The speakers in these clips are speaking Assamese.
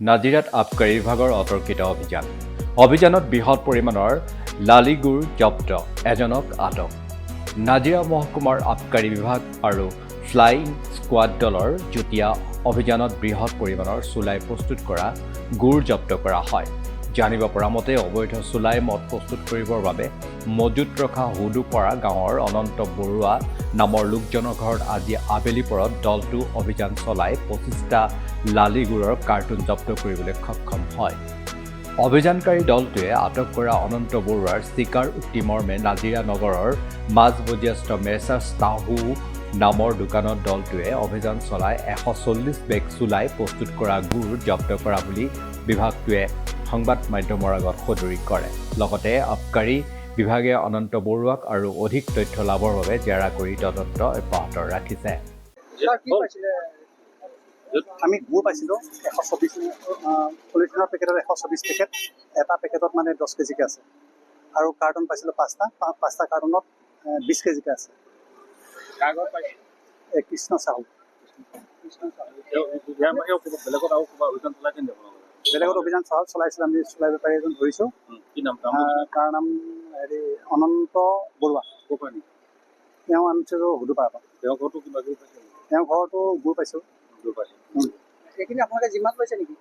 নাজিৰাত আবকাৰী বিভাগৰ অতৰ্কিত অভিযান। অভিযানত বৃহৎ পৰিমাণৰ লালি গুড় জব্দ, এজনক আটক। নাজিৰা মহকুমাৰ আবকাৰী বিভাগ আৰু ফ্লাইং স্কোৱাড দলৰ যুটীয়া অভিযানত বৃহৎ পৰিমাণৰ চুলাই প্ৰস্তুত কৰা গুড় জব্দ কৰা হয়। জানিব পৰা মতে অবৈধ চুলাই মদ প্ৰস্তুত কৰিবৰ বাবে মজুত ৰখা হুদুপাৰা গাঁৱৰ অনন্ত বৰুৱা নামৰ লোকজনৰ ঘৰত আজি আবেলি পৰত দলটো অভিযান চলাই 25টা লালি গুড়ৰ কাৰ্টুন জব্দ কৰিবলৈ সক্ষম হয়। অভিযানকাৰী দলটোৱে আটক কৰা অনন্ত বৰুৱাৰ চিকাৰ উক্তি মৰ্মে নাজিৰা নগৰৰ মাজবজিয়াস্থ মেছাৰ্ছ তাহু নামৰ দোকানত দলটোৱে অভিযান চলাই 140 বেগ চুলাই প্ৰস্তুত কৰা গুড় জব্দ কৰা বুলি বিভাগটোৱে সংবাদ মাধ্যমৰ আগত সদৰি কৰে। লগতে আবকাৰী বিভাগে অনন্ত বৰুৱাক আৰু অধিক তথ্য লাভৰ বাবে জেৰা কৰি তদন্ত অব্যাহত ৰাখিছে। আমি গুড় পাইছিলোঁ 124 পলিথিনৰ পেকেটত 124 পেকেট, এটা পেকেটত মানে 10 কেজিকৈ আছে আৰু কাৰ্টন পাইছিলোঁ 5টা কাৰ্টনত 20 কেজিকৈ আছে। কৃষ্ণ চাহু। বেলেগত অভিযান চলাইছিলোঁ, আমি চুলাই বেপাৰী এজন ধৰিছোঁ। তাৰ নাম অনন্ত বৰুৱা। তেওঁ আনিছিলোঁ হুদুপাৰা পৰা। তেওঁৰ ঘৰতো গুড় পাইছোঁ। সেইখিনি আপোনালোকে জিম্মাত লৈছে নেকি?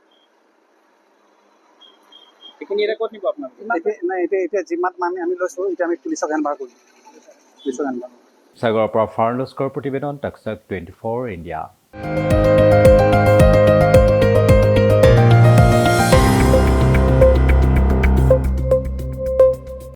সেইখিনি এতিয়া ক'ত নিব আপোনালোকে? নাই, এতিয়া জিম্মাত আমি লৈছোঁ। এতিয়া আমি পুলিচক হেণ্ডঅভাৰ কৰিম। সাগৰৰ পৰা ফাৰ্নলস্কৰ প্ৰতিবেদন, টাক্সাক 24 ইণ্ডিয়া।